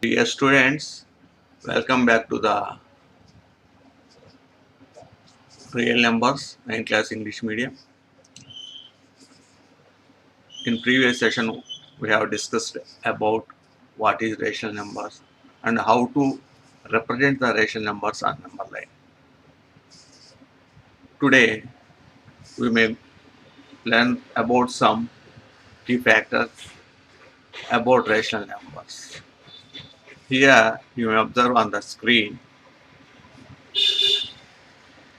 Dear students, welcome back to the Real Numbers 9th class English medium. In previous session, we have discussed about what is rational numbers and how to represent the rational numbers on number line. Today, we may learn about some key factors about rational numbers. Here, you may observe on the screen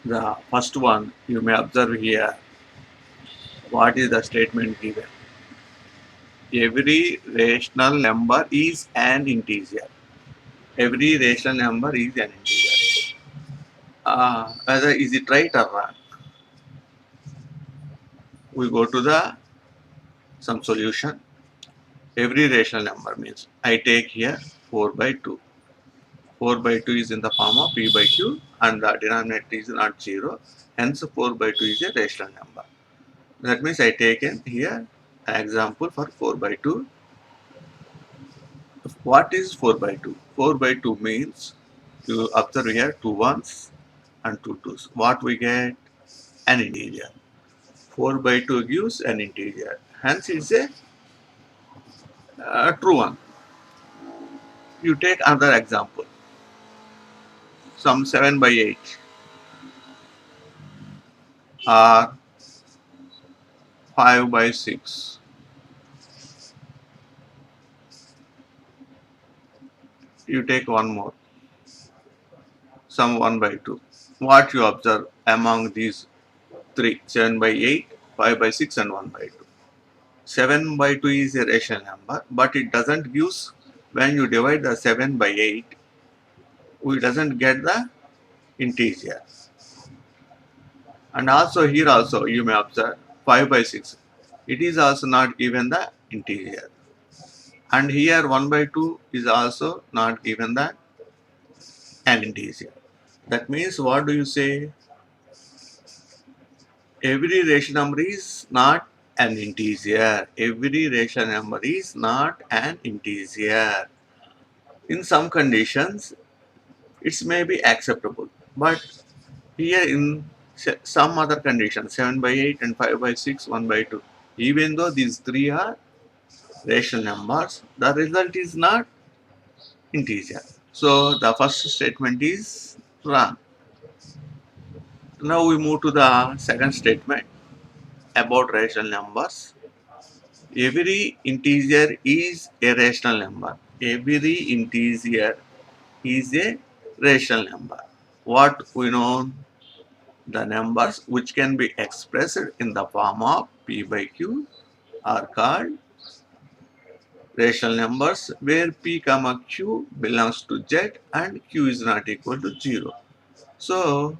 the first one. You may observe here what is the statement given. Every rational number is an integer. Every rational number is an integer. Whether is it right or wrong? We go to the some solution. Every rational number means I take here 4 by 2. 4 by 2 is in the form of p by q and the denominator is not 0. Hence 4 by 2 is a rational number. That means I take in here an example for 4 by 2. What is 4 by 2? 4 by 2 means you observe here 2 ones and 2 twos. What we get? An integer. 4 by 2 gives an integer. Hence it's a true one. You take another example. Some 7 by 8 or 5 by 6. You take one more. Some 1 by 2. What you observe among these three? 7 by 8, 5 by 6 and 1 by 2. 7 by 2 is a rational number, but it doesn't use, when you divide the 7 by 8, we doesn't get the integer. And also here also you may observe 5 by 6. It is also not given the integer. And here 1 by 2 is also not given the an integer. That means what do you say? Every rational number is not an integer. Every rational number is not an integer. In some conditions, it may be acceptable. But here in some other conditions, 7 by 8 and 5 by 6, 1 by 2, even though these three are rational numbers, the result is not integer. So the first statement is wrong. Now we move to the second statement about rational numbers. Every integer is a rational number. Every integer is a rational number. What we know? The numbers which can be expressed in the form of p by q are called rational numbers, where p comma q belongs to z and q is not equal to 0. So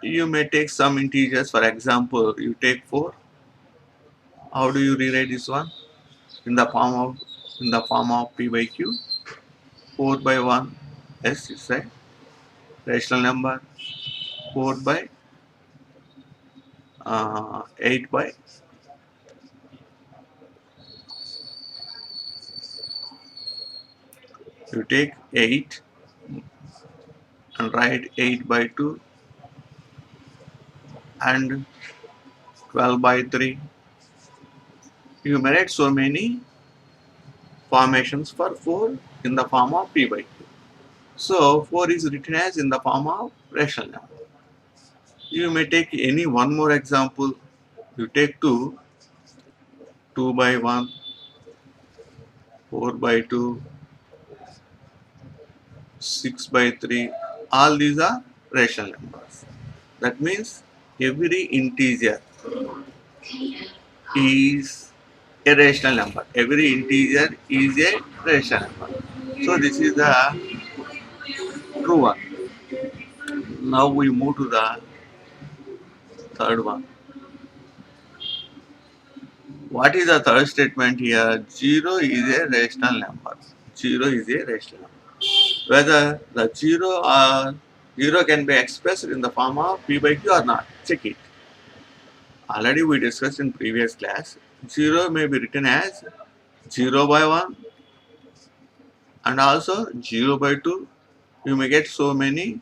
you may take some integers. For example, you take 4. How do you rewrite this one? In the form of p by q. 4 by 1 s is a rational number. 4 by 8 by you take 8 and write 8 by 2 and 12 by 3. You may write so many formations for 4 in the form of p by q. So 4 is written as in the form of rational number. You may take any one more example. You take 2, 2 by 1, 4 by 2, 6 by 3. All these are rational numbers. That means every integer is a rational number. Every integer is a rational number. So this is the true one. Now we move to the third one. What is the third statement here? 0 is a rational number. 0 is a rational number. Whether the 0 can be expressed in the form of p by q or not. Check it. Already we discussed in previous class. 0 may be written as 0 by 1 and also 0 by 2 you may get so many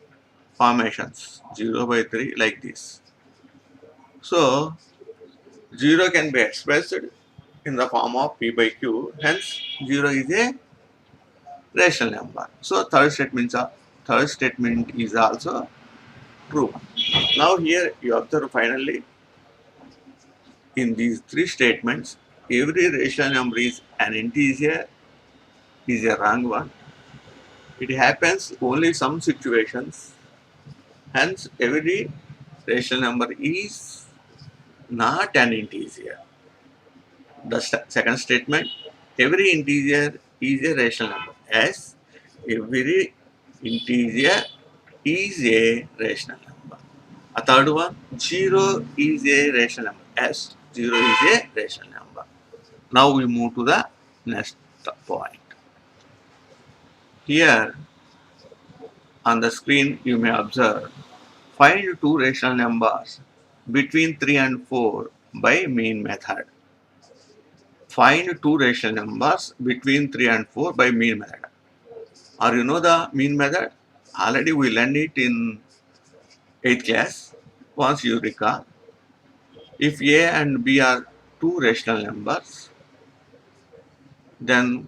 formations, 0 by 3 like this. So 0 can be expressed in the form of p by q, hence 0 is a rational number. So third statement is also true. Now here you observe finally in these three statements every rational number is an integer is a wrong one. It happens only some situations. Hence every rational number is not an integer. The second statement, every integer is a rational number. Yes, every integer is a rational number. A third one, 0 is a rational number. Yes, 0 is a rational number. Now we move to the next point. Here on the screen you may observe, find two rational numbers between 3 and 4 by mean method. Find two rational numbers between 3 and 4 by mean method. Or you know the mean method? Already we learned it in 8th class. Once you recall, if A and B are two rational numbers, then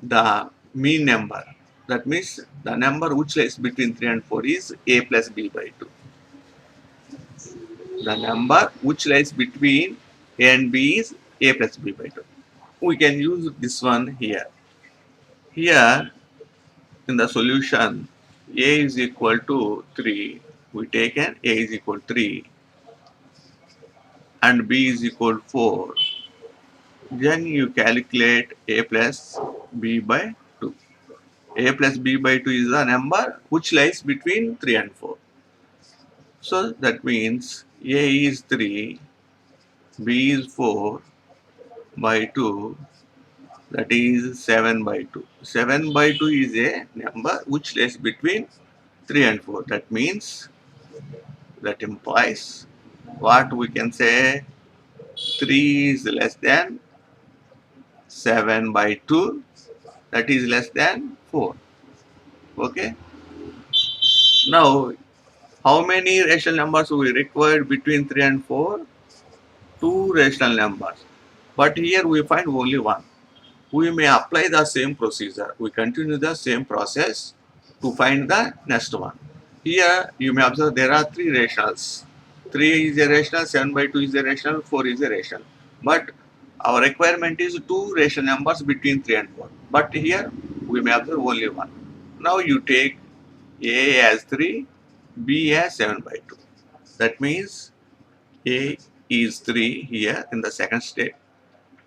the mean number, that means the number which lies between 3 and 4 is A plus B by 2. The number which lies between A and B is A plus B by 2. We can use this one here. Here in the solution, A is equal to 3. We take an A is equal to 3 and B is equal to 4. Then you calculate A plus B by 2. A plus B by 2 is the number which lies between 3 and 4. So that means A is 3, B is 4 by 2, that is 7 by 2. 7 by 2 is a number which lies between 3 and 4. That means, that implies what we can say, 3 is less than 7 by 2, that is less than 4. Okay. Now, how many rational numbers we require between 3 and 4? Two rational numbers. But here we find only one. We may apply the same procedure. We continue the same process to find the next one. Here you may observe there are three rationals. 3 is a rational, 7 by 2 is a rational, 4 is a rational. But our requirement is two rational numbers between 3 and 4. But here we may observe only one. Now you take A as 3, B as 7 by 2. That means A is 3 here in the second step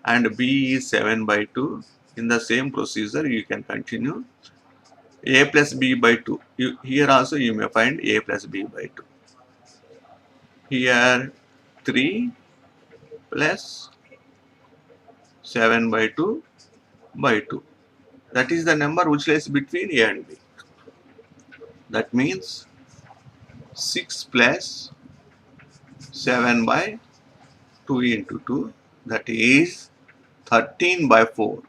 and B is 7 by 2. In the same procedure you can continue. A plus B by 2. Here also you may find A plus B by 2. Here 3 plus 7 by 2 by 2. That is the number which lies between A and B. That means 6 plus 7 by 2 into 2, that is 13 by 4.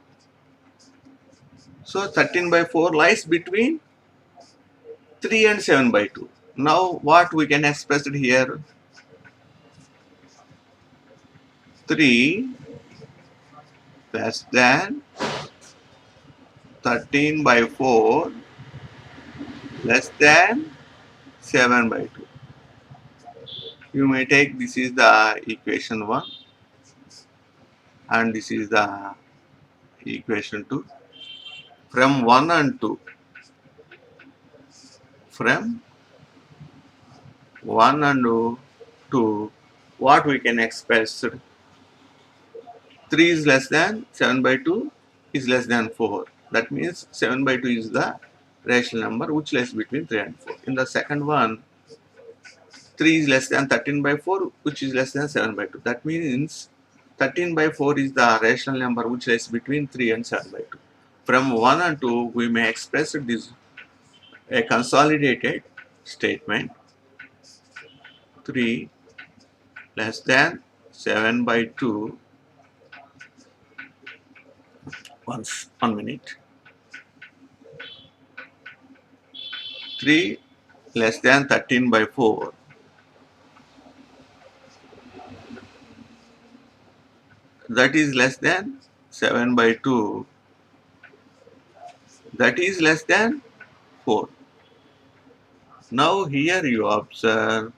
So 13 by 4 lies between 3 and 7 by 2. Now what we can express it here? 3 less than 13 by 4 less than 7 by 2. You may take this is the equation 1 and this is the equation 2. From 1 and 2, from 1 and 2, what we can express? 3 is less than 7 by 2 is less than 4. That means 7 by 2 is the rational number which lies between 3 and 4. In the second one, 3 is less than 13 by 4 which is less than 7 by 2. That means 13 by 4 is the rational number which lies between 3 and 7 by 2. From 1 and 2 we may express this a consolidated statement, 3 less than 7 by 2. One minute. 3 less than 13 by 4. That is less than 7 by 2. That is less than 4. Now here you observe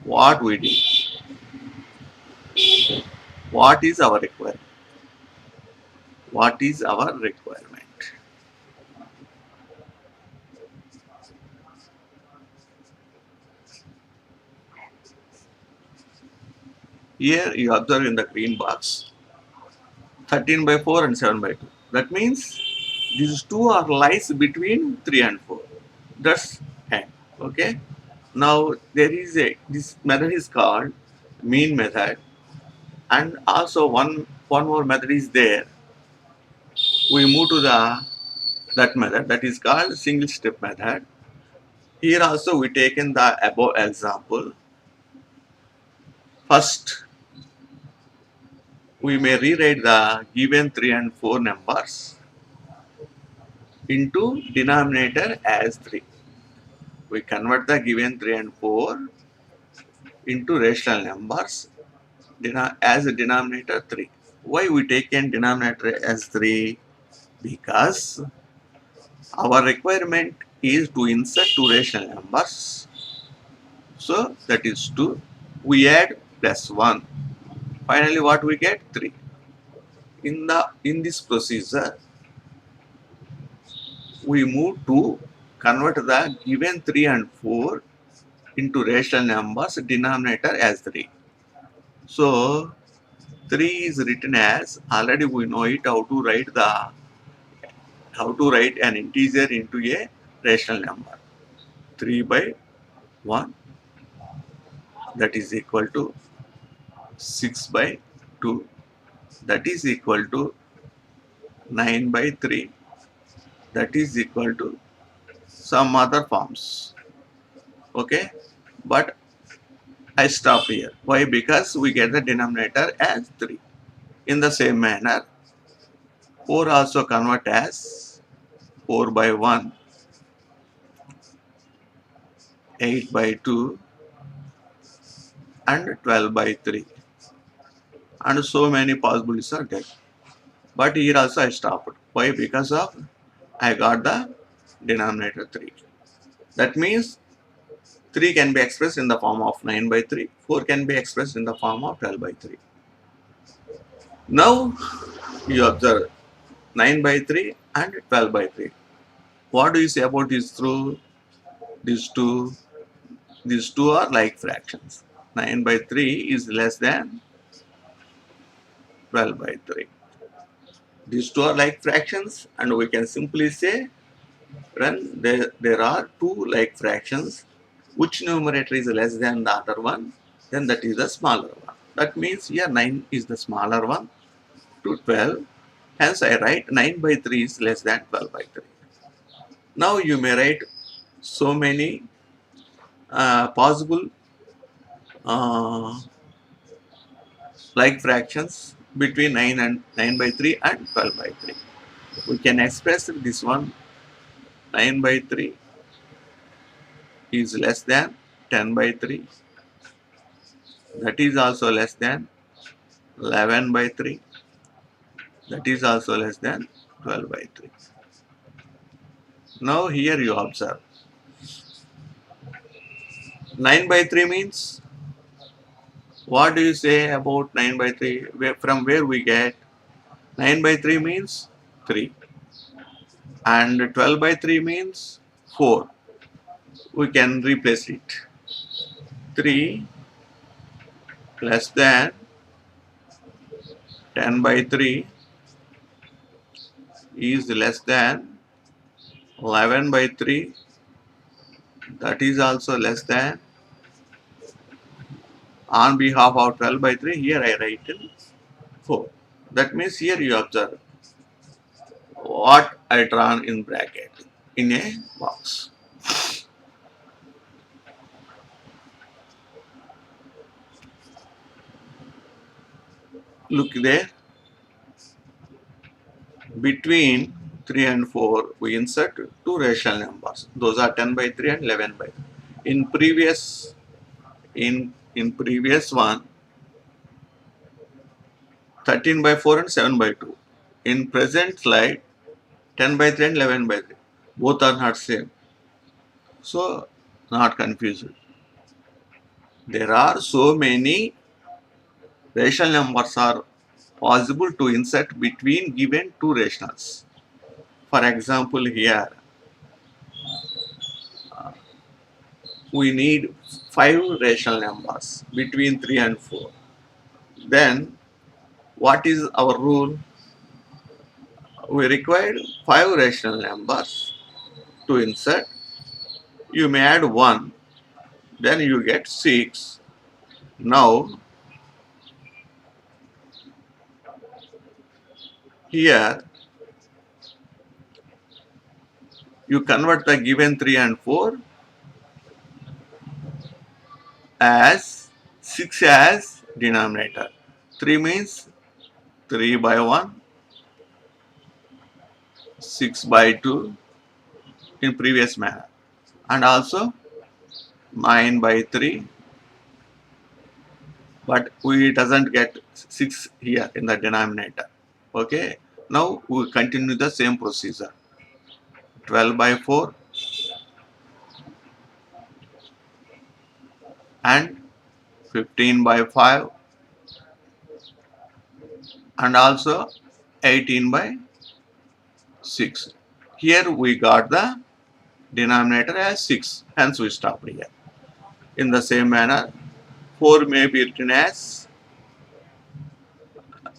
what we did. What is our requirement? What is our requirement? Here you observe in the green box 13 by 4 and 7 by 2. That means these two are lies between 3 and 4. That's n. Okay. Now there is a this method is called mean method, and also one more method is there. We move to the that method that is called single step method. Here also we taken the above example. First we may rewrite the given 3 and 4 numbers into denominator as 3. We convert the given 3 and 4 into rational numbers as a denominator 3. Why we taken denominator as 3? Because our requirement is to insert two rational numbers. So that is 2. We add plus 1. Finally what we get? 3. In this procedure we move to convert the given 3 and 4 into rational numbers denominator as 3. So 3 is written as, already we know it how to write an integer into a rational number. 3 by 1, that is equal to 6 by 2, that is equal to 9 by 3, that is equal to some other forms. Okay, but I stop here. Why? Because we get the denominator as 3. In the same manner, 4 also convert as 4 by 1, 8 by 2, and 12 by 3. And so many possibilities are there. But here also I stopped. Why? Because of I got the denominator 3. That means 3 can be expressed in the form of 9 by 3. 4 can be expressed in the form of 12 by 3. Now you observe 9 by 3 and 12 by 3. What do you say about these two? These two are like fractions. 9 by 3 is less than 12 by 3. These two are like fractions, and we can simply say when there are two like fractions, which numerator is less than the other one, then that is the smaller one. That means here 9 is the smaller one to 12. Hence I write 9 by 3 is less than 12 by 3. Now you may write so many possible uh, like fractions between 9 by 3 and 12 by 3. We can express this one. 9 by 3 is less than 10 by 3. That is also less than 11 by 3. That is also less than 12 by 3. Now here you observe 9 by 3 means, what do you say about 9 by 3? From where we get 9 by 3 means 3, and 12 by 3 means 4. We can replace it. 3 less than 10 by 3 is less than 11 by 3. That is also less than, on behalf of 12 by 3, here I write 4. That means here you observe what I drawn in bracket in a box. Look there, between 3 and 4, we insert two rational numbers. Those are 10 by 3 and 11 by 3. In previous in previous one, 13 by 4 and 7 by 2. In present slide, 10 by 3 and 11 by 3. Both are not same. So, not confused. There are so many rational numbers are possible to insert between given two rationals. For example, here we need 5 rational numbers between 3 and 4. Then what is our rule? We require 5 rational numbers to insert. You may add 1, then you get 6. Now here you convert the given 3 and 4 as 6 as denominator. 3 means 3 by 1, 6 by 2 in previous manner, and also 9 by 3, but we doesn't get 6 here in the denominator. Okay, now we continue the same procedure. 12 by 4 and 15 by 5 and also 18 by 6. Here we got the denominator as 6, hence we stopped here. In the same manner, 4 may be written as,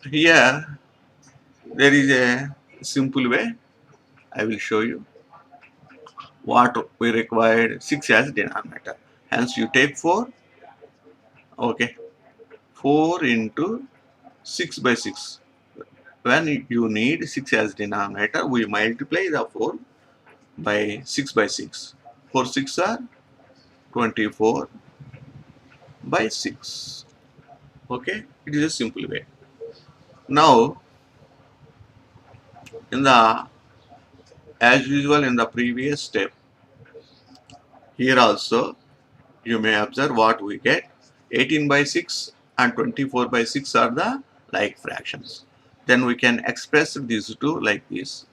here there is a simple way, I will show you what we required. 6 as denominator, hence you take 4, okay, 4 into 6 by 6. When you need 6 as denominator, we multiply the 4 by 6 by 6. 4 6 are 24 by 6. Okay, it is a simple way. Now, in the as usual in the previous step, here also you may observe what we get. 18 by 6 and 24 by 6 are the like fractions. Then we can express these two like this.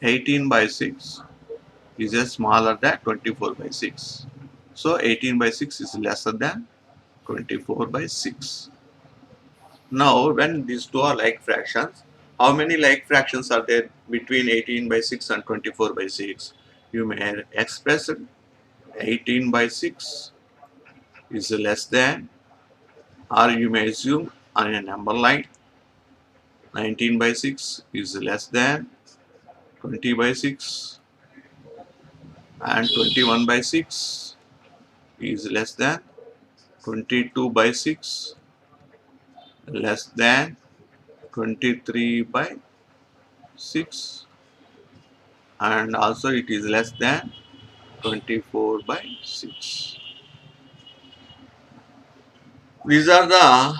18 by 6 is a smaller than 24 by 6. So 18 by 6 is lesser than 24 by 6. Now when these two are like fractions, how many like fractions are there between 18 by 6 and 24 by 6? You may express it. 18 by 6 is less than, or you may assume on a number line, 19 by 6 is less than 20 by 6, and 21 by 6 is less than 22 by 6, less than 23 by 6, and also it is less than 24 by 6. These are the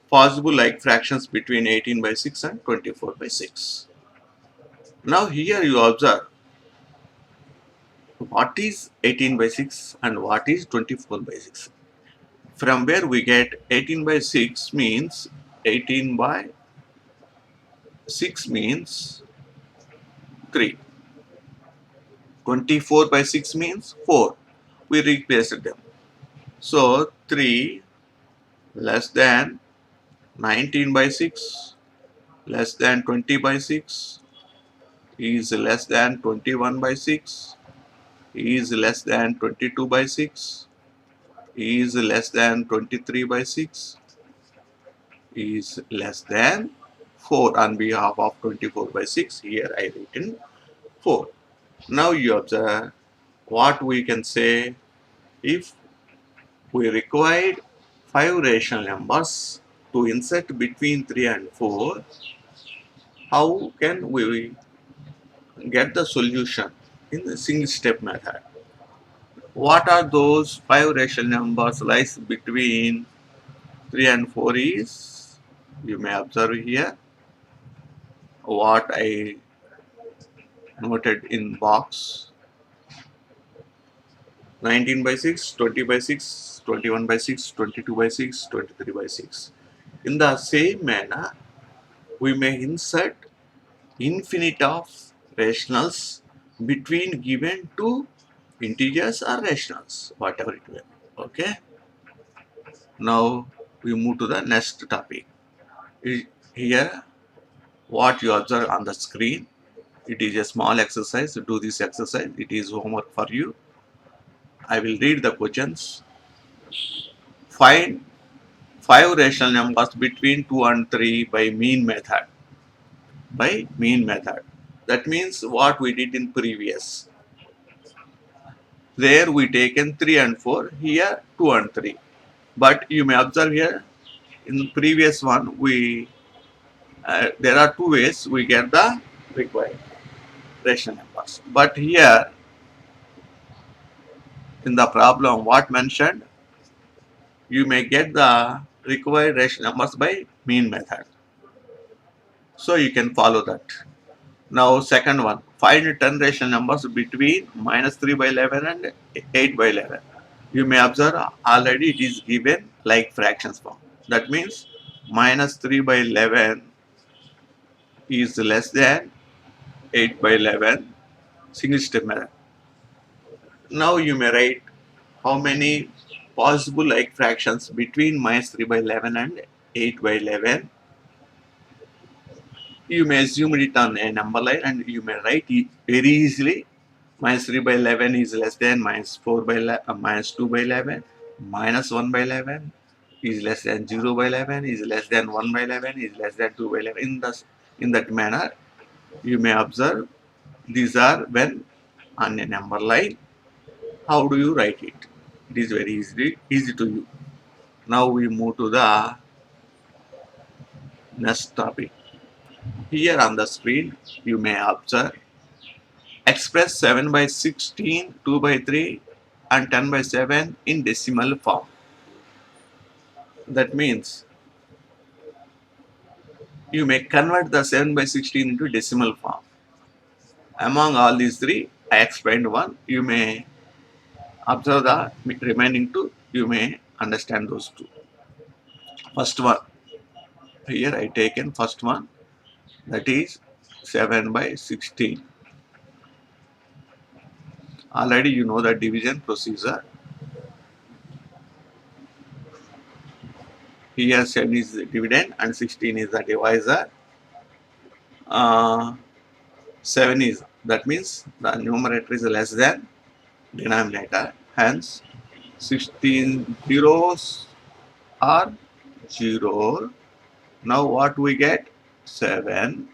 possible like fractions between 18 by 6 and 24 by 6. Now here you observe what is 18 by 6 and what is 24 by 6. From where we get 18 by 6 means 18 by 6 means 3. 24 by 6 means 4. We replaced them. So 3 less than 19 by 6 less than 20 by 6 is less than 21 by 6 is less than 22 by 6 is less than 23 by 6 is less than 4. On behalf of 24 by 6, here I written 4. Now you observe what we can say. If we required 5 rational numbers to insert between 3 and 4, how can we get the solution in the single step method? What are those 5 rational numbers lies between 3 and 4 is, you may observe here what I noted in box. 19 by 6, 20 by 6, 21 by 6, 22 by 6, 23 by 6. In the same manner, we may insert infinite of rationals between given two integers or rationals, whatever it will. Okay. Now we move to the next topic. Here, what you observe on the screen, it is a small exercise. Do this exercise. It is homework for you. I will read the questions. Find five rational numbers between 2 and 3 by mean method. By mean method. That means what we did in previous. There we taken 3 and 4. Here 2 and 3. But you may observe here in the previous one we there are two ways we get the required rational numbers. But here in the problem what mentioned, you may get the required rational numbers by mean method. So you can follow that. Now second one, find 10 rational numbers between minus 3 by 11 and 8 by 11. You may observe already it is given like fractions form. That means minus 3 by 11 is less than 8 by 11 single step method. Now you may write how many possible like fractions between minus 3 by 11 and 8 by 11. You may assume it on a number line and you may write it very easily. Minus 3 by 11 is less than minus 4 by minus 2 by 11. Minus 1 by 11 is less than 0 by 11 is less than 1 by 11 is less than 2 by 11. In that manner, you may observe these are when on a number line. How do you write it? It is very easy to you. Now we move to the next topic. Here on the screen, you may observe express 7 by 16, 2 by 3 and 10 by 7 in decimal form. That means you may convert the 7 by 16 into decimal form. Among all these three, I explained one. You may observe the remaining two. You may understand those two. First one, here I taken first one, that is 7 by 16. Already you know the division procedure. Here 7 is the dividend and 16 is the divisor. 7 is, that means the numerator is less than denominator. Hence 16 zeros are 0. Now what we get? 7.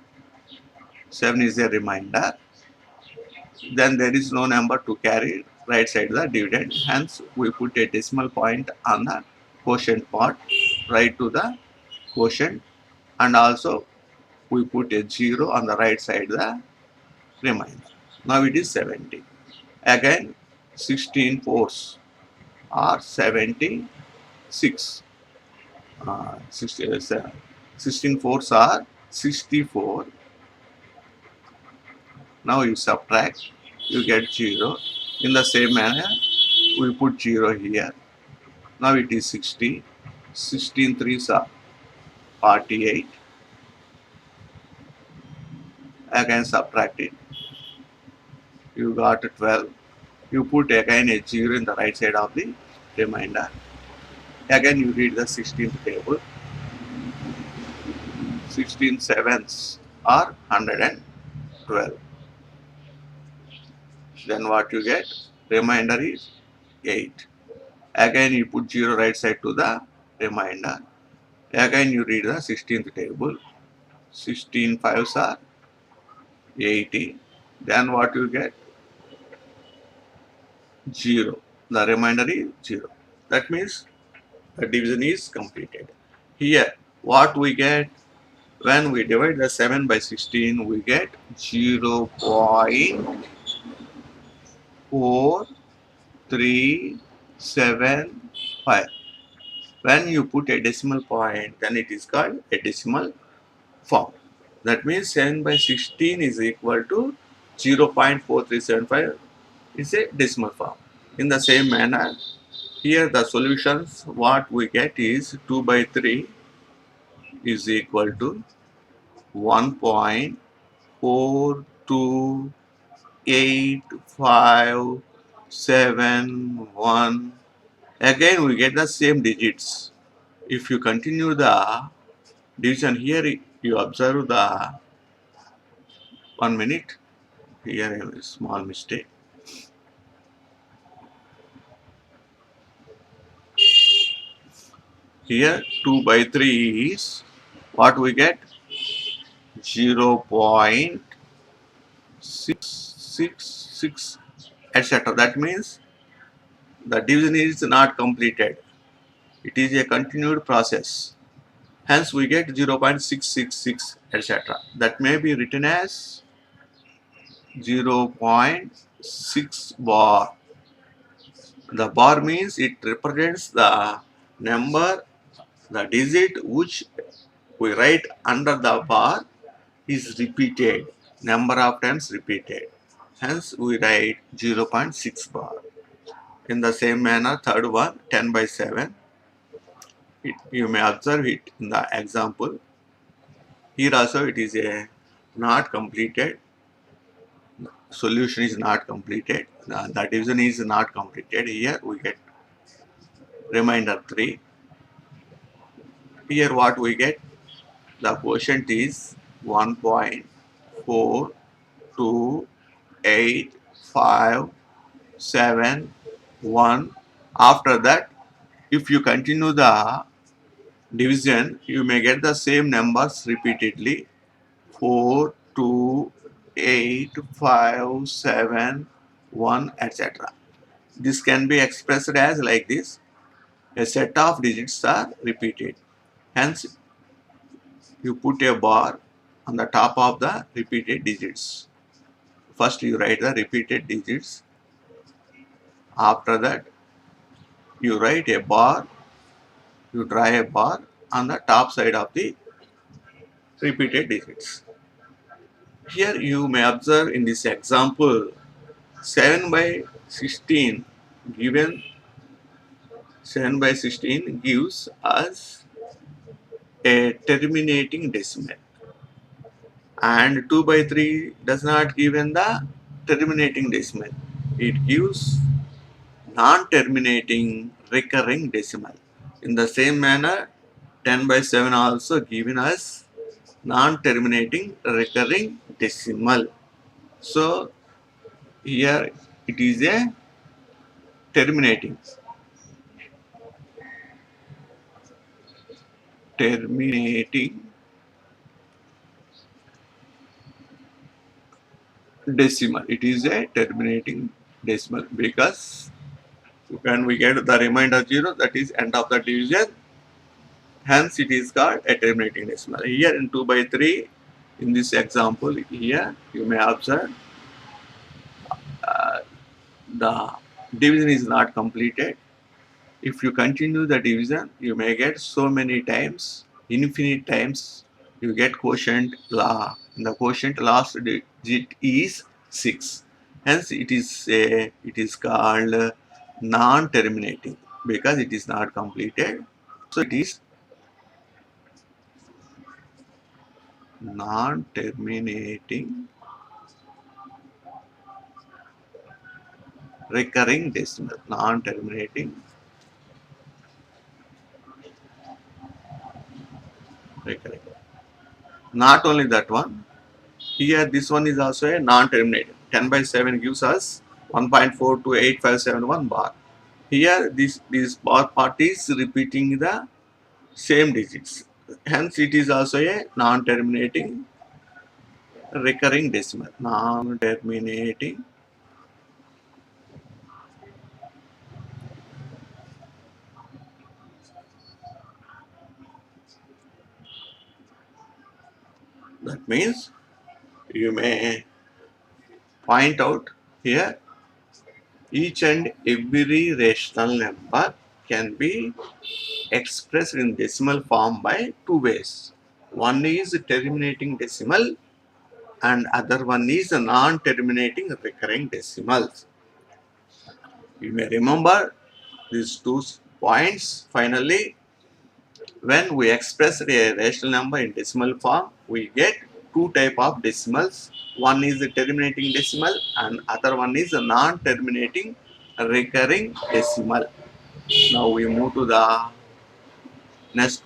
7 is a remainder. Then there is no number to carry right side the dividend. Hence we put a decimal point on the quotient part, right to the quotient, and also we put a 0 on the right side the remainder. Now it is 70. Again 16 fours are 76. 16 fours are 64. Now you subtract, you get 0. In the same manner, we put 0 here. Now it is 60. 16 threes are 48. Again subtract it. You got 12. You put again a 0 in the right side of the remainder. Again you read the 16th table. 16 sevens are 112. Then what you get? Remainder is 8. Again you put 0 right side to the remainder. Again you read the 16th table. 16 fives are 80. Then what you get? 0. The remainder is 0. That means the division is completed. Here what we get? When we divide the 7 by 16, we get 0.4375. When you put a decimal point, then it is called a decimal form. That means 7 by 16 is equal to 0.4375 is a decimal form. In the same manner, here the solutions what we get is 2 by 3 is equal to 1.42857 again we get the same digits. If you continue the division here, you observe the 1 minute, here a small mistake. Here 2 by 3 is what we get 0.666 etc. That means the division is not completed. It is a continued process. Hence we get 0.666 etc. That may be written as 0.6 bar. The bar means it represents the number, the digit which we write under the bar is repeated, number of times repeated. Hence we write 0.6 bar. In the same manner, third one, 10 by 7. You may observe it in the example. Here also it is a not completed. Solution is not completed. The division is not completed. Here we get remainder 3. Here what we get? The quotient is 1.42857. After that, if you continue the division, you may get the same numbers repeatedly. 4, 2, 8, 5, 7, 1, etc. This can be expressed as like this. A set of digits are repeated. Hence, you put a bar on the top of the repeated digits. First you write the repeated digits. After that, you write a bar, you draw a bar on the top side of the repeated digits. Here you may observe in this example 7 by 16 given 7 by 16 gives us a terminating decimal, and 2 by 3 does not give in the terminating decimal. It gives non-terminating recurring decimal. In the same manner, 10 by 7 also given us non-terminating recurring decimal. So here it is a terminating decimal. It is a terminating decimal because when we get the remainder 0, that is end of the division. Hence it is called a terminating decimal. Here in 2 by 3, in this example here, you may observe the division is not completed. If you continue the division, you may get so many times, infinite times, you get quotient law. The quotient last digit is 6. Hence it is called non-terminating because it is not completed. So it is non-terminating recurring decimal. Non-terminating recurring. Not only that one, here this one is also a non-terminating. 10 by 7 gives us 1.428571 bar. Here this bar part is repeating the same digits. Hence it is also a non-terminating recurring decimal. Non-terminating that means you may point out here each and every rational number can be expressed in decimal form by two ways. One is terminating decimal, and other one is non-terminating recurring decimals. You may remember these two points. Finally, when we express a rational number in decimal form, we get two type of decimals. One is the terminating decimal and other one is a non-terminating recurring decimal. Now we move to the next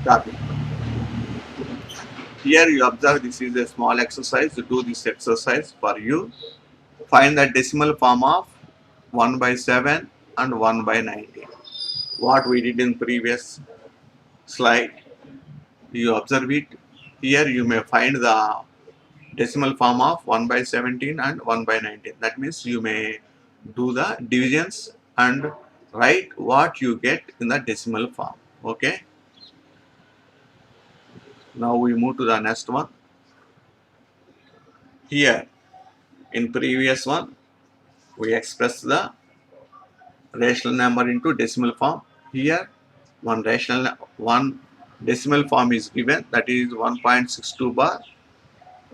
topic. Here you observe this is a small exercise. Do this exercise for you. Find the decimal form of 1 by 7 and 1 by 19. What we did in previous slide, you observe it. Here you may find the decimal form of 1 by 17 and 1 by 19. That means you may do the divisions and write what you get in the decimal form. Okay. Now we move to the next one. Here in previous one we express the rational number into decimal form. Here one decimal form is given, that is 1.62 bar.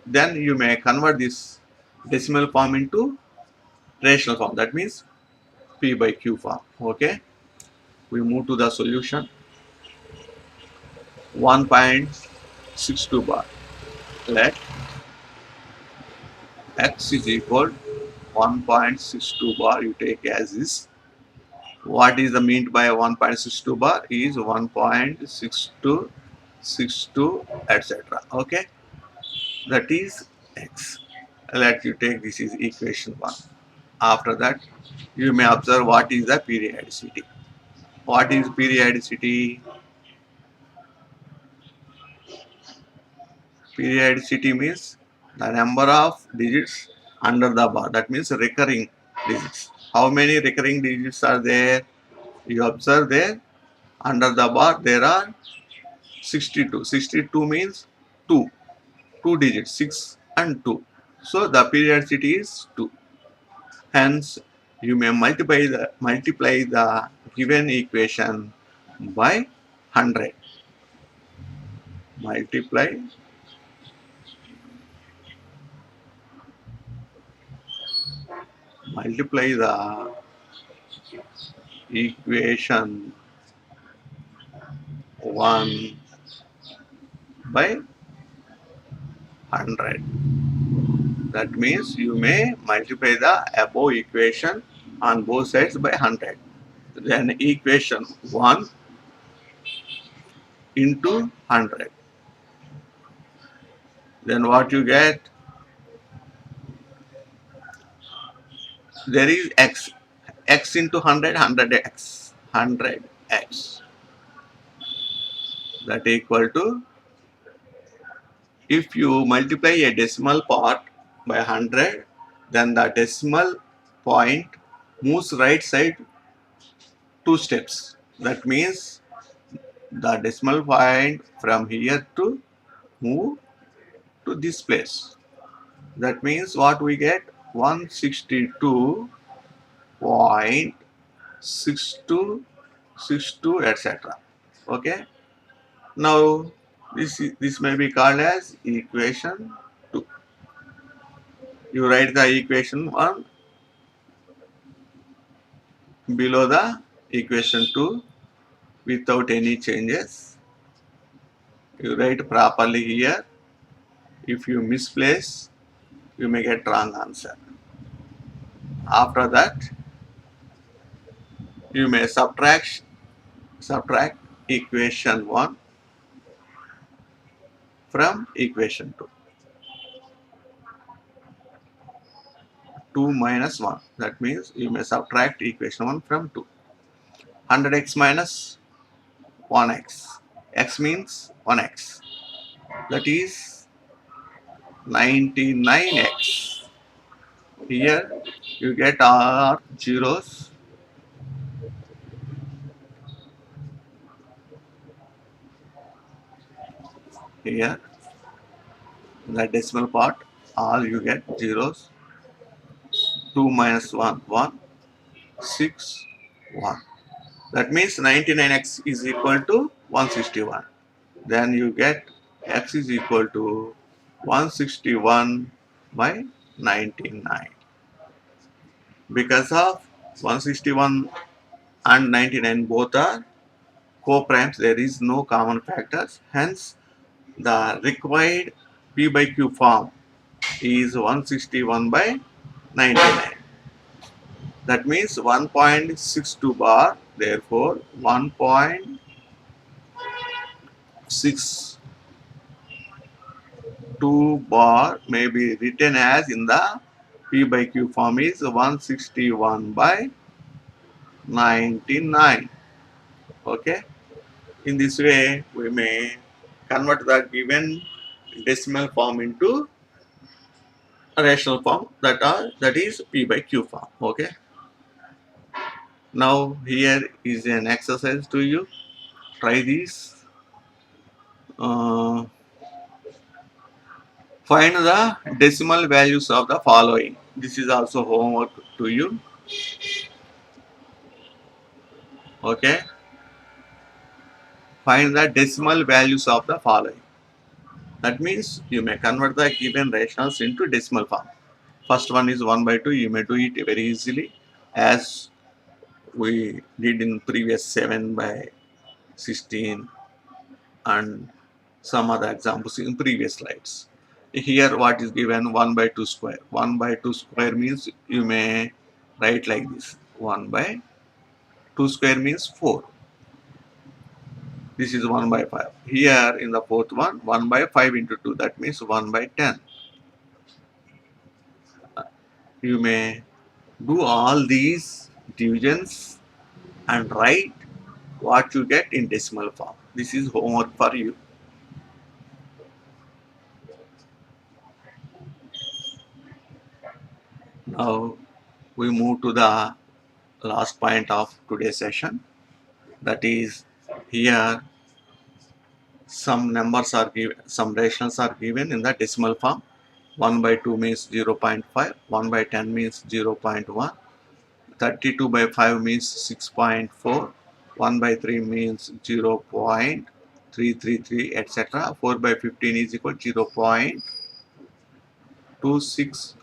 Then you may convert this decimal form into rational form, that means P by Q form. Okay, we move to the solution. 1.62 bar. Let x is equal 1.62 bar, you take as is. What is the meant by 1.62 bar is 1.62, 62, etc. Okay, that is x. Let you take this is equation 1. After that, you may observe what is the periodicity. What is periodicity? Periodicity means the number of digits under the bar. That means recurring digits. How many recurring digits are there? You observe there under the bar there are 62. 62 means 2. 2 digits, 6 and 2. So the periodicity is 2. Hence, you may multiply the given equation by 100. Multiply the equation 1 by 100. That means you may multiply the above equation on both sides by 100. Then equation 1 into 100. Then what you get? There is x. X into 100, 100x. 100x. That equal to, if you multiply a decimal part by 100, then the decimal point moves right side 2 steps. That means the decimal point from here to move to this place. That means what we get? 162.6262, etc. Okay. Now this may be called as equation 2. You write the equation 1 below the equation 2 without any changes. You write properly here. If you misplace, you may get wrong answer. After that, you may subtract equation 1 from equation 2. 2 minus 1. That means you may subtract equation 1 from 2. 100x minus 1x. X means 1x. That is 99x. Here you get our zeros. Here the decimal part, all you get zeros. 2 minus 1, 1, 6, 1. That means 99x is equal to 161. Then you get x is equal to 161 by 99. Because of 161 and 99 both are co-primes, there is no common factors. Hence, the required P by Q form is 161 by 99. That means 1.62 bar. Therefore, 1.62 bar may be written as in the P by Q form is 161 by 99. Okay. In this way, we may convert the given decimal form into a rational form that is P by Q form. Okay. Now here is an exercise to you. Try this. Uh, Find the decimal values of the following. This is also homework to you. Okay. Find the decimal values of the following. That means you may convert the given rationals into decimal form. First one is 1 by 2. You may do it very easily as we did in previous 7 by 16 and some other examples in previous slides. Here what is given 1 by 2 square. 1 by 2 square means you may write like this. 1 by 2 square means 4. This is 1 by 5. Here in the fourth one, 1 by 5 into 2. That means 1 by 10. You may do all these divisions and write what you get in decimal form. This is homework for you. Now we move to the last point of today's session. That is, here some numbers are given, some rationals are given in the decimal form. 1 by 2 means 0.5, 1 by 10 means 0.1, 32 by 5 means 6.4, 1 by 3 means 0.333, etc. 4 by 15 is equal to 0.26.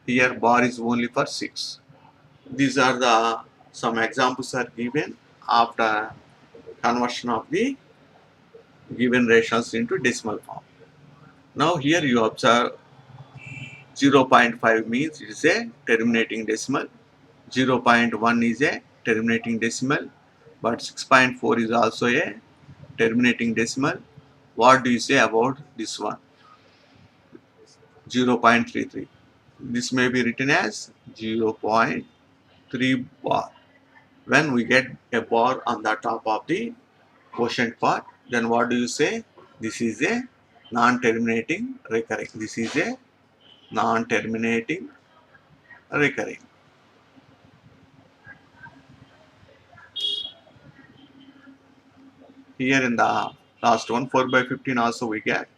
Here bar is only for 6. These are the some examples are given after conversion of the given rations into decimal form. Now here you observe 0.5 means it is a terminating decimal, 0.1 is a terminating decimal, but 6.4 is also a terminating decimal. What do you say about this one? 0.33. This may be written as 0.3 bar. When we get a bar on the top of the quotient part, then what do you say? This is a non-terminating recurring. This is a non-terminating recurring. Here in the last one, 4 by 15 also we get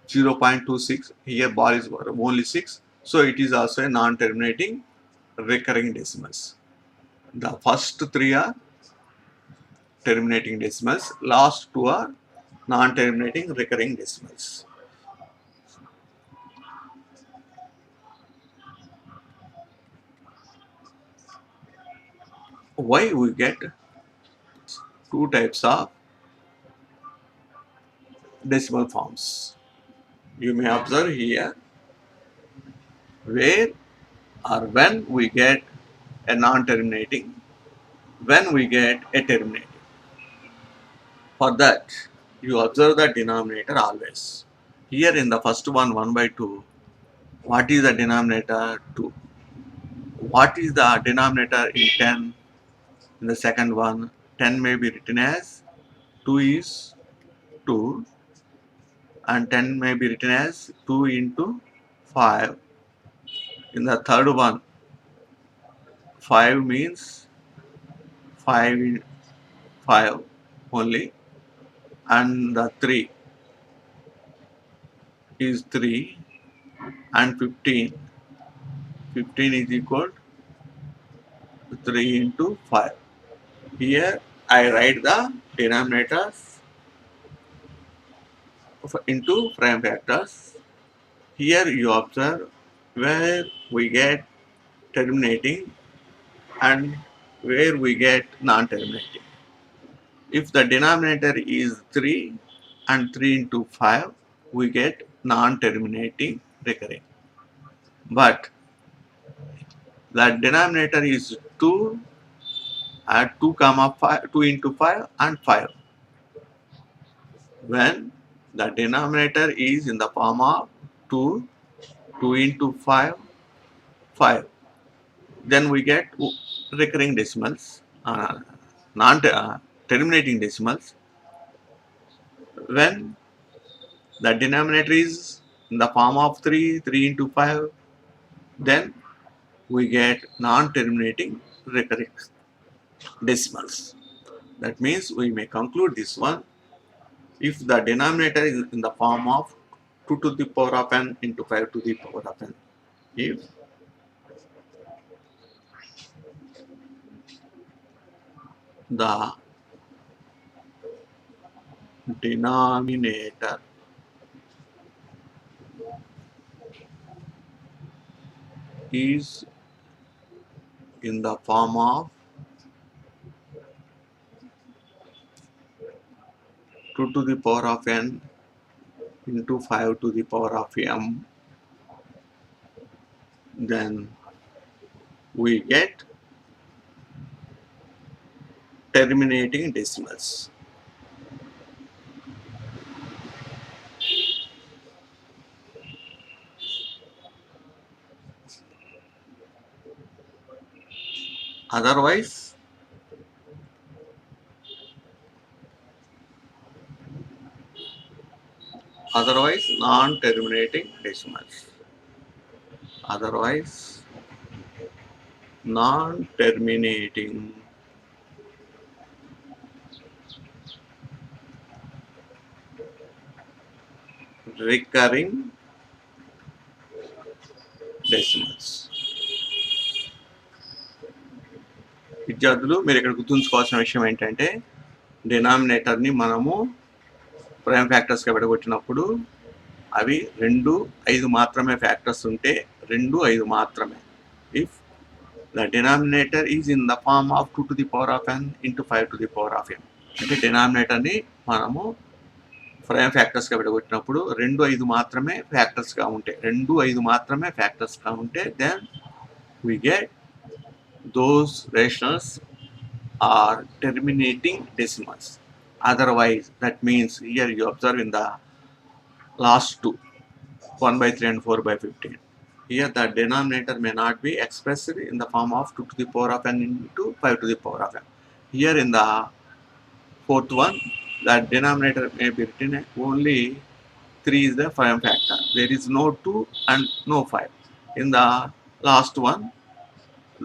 0.26. Here bar is only 6. So it is also a non-terminating recurring decimals. The first three are terminating decimals. Last two are non-terminating recurring decimals. Why we get two types of decimal forms? You may observe here where or when we get a non-terminating, when we get a terminating. For that, you observe the denominator always. Here in the first one, 1 by 2, what is the denominator? 2. What is the denominator in 10? In the second one, 10 may be written as 2 is 2 and 10 may be written as 2 into 5. In the third one, 5 means 5 in 5 only, and the 3 is 3 and 15. 15 is equal to 3 into 5. Here I write the denominators into prime factors. Here you observe where we get terminating and where we get non-terminating. If the denominator is 3 and 3 into 5, we get non-terminating recurring. But the denominator is 2 at 2 comma 5, 2 into 5 and 5. When the denominator is in the form of 2, 2 into 5, 5. Then we get recurring decimals, non-terminating decimals. When the denominator is in the form of 3, 3 into 5, then we get non-terminating recurring decimals. That means we may conclude this one. If the denominator is in the form of 2 to the power of n into 5 to the power of n, if the denominator is in the form of 2 to the power of n into 5 to the power of m, then we get terminating decimals. Otherwise, non-terminating decimals. Otherwise, non-terminating recurring decimals. విద్యార్థులు మీరు ఇక్కడ గుర్తుంచుకోవాల్సిన విషయం ఏంటంటే డినామినేటర్ని మనము prime ఫ్యాక్టర్స్గా విడగొట్టినప్పుడు అవి 2, 5 మాత్రమే factors ఉంటే 2, 5 మాత్రమే. If the denominator is in the form of 2 to the power of n into 5 to the power of n, అంటే డినామినేటర్ని మనము ప్రైమ్ ఫ్యాక్టర్స్గా విడగొట్టినప్పుడు 2, 5 మాత్రమే ఫ్యాక్టర్స్గా ఉంటే 2, 5 మాత్రమే ఫ్యాక్టర్స్గా ఉంటే then we get those rationals are terminating decimals. Otherwise, that means here you observe in the last two, 1 by 3 and 4 by 15. Here the denominator may not be expressed in the form of 2 to the power of n into 5 to the power of n. Here in the fourth one, the denominator may be written only 3 is the prime factor. There is no 2 and no 5. In the last one,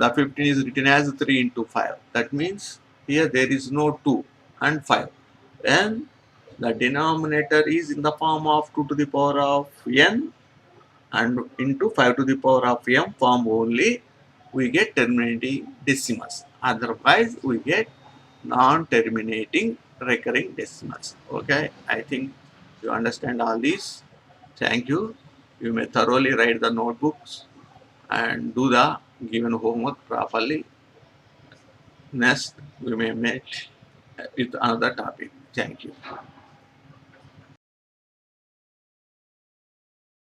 the 15 is written as 3 into 5. That means here there is no 2 and 5. Then the denominator is in the form of 2 to the power of n and into 5 to the power of m form only, we get terminating decimals. Otherwise, we get non-terminating recurring decimals. Okay, I think you understand all these. Thank you. You may thoroughly write the notebooks and do the given homework properly. Next, we may meet with another topic. Thank you.